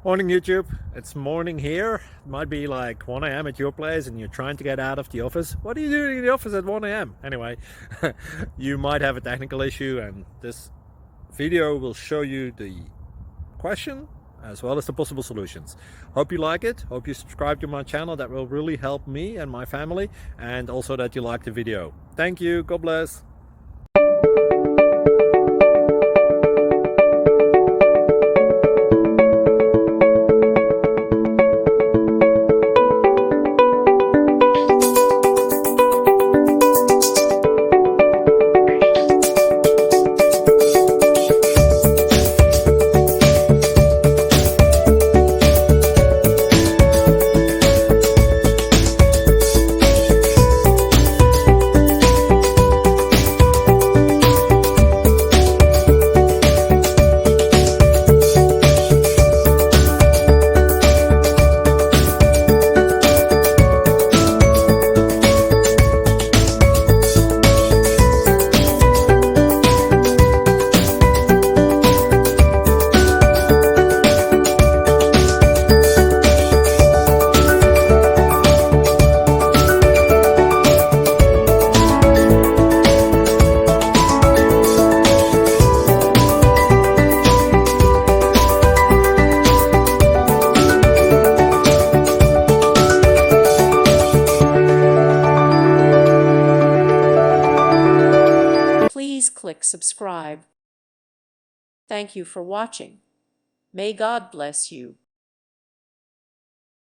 Morning YouTube, it's morning here. It might be like 1 a.m. at your place and you're trying to get out of the office. What are you doing in the office at 1 a.m? Anyway, you might have a technical issue and this video will show you the question as well as the possible solutions. Hope you like it, hope you subscribe to my channel. That will really help me and my family, and also that you like the video. Thank you, God bless. Please click subscribe. Thank you for watching. May God bless you.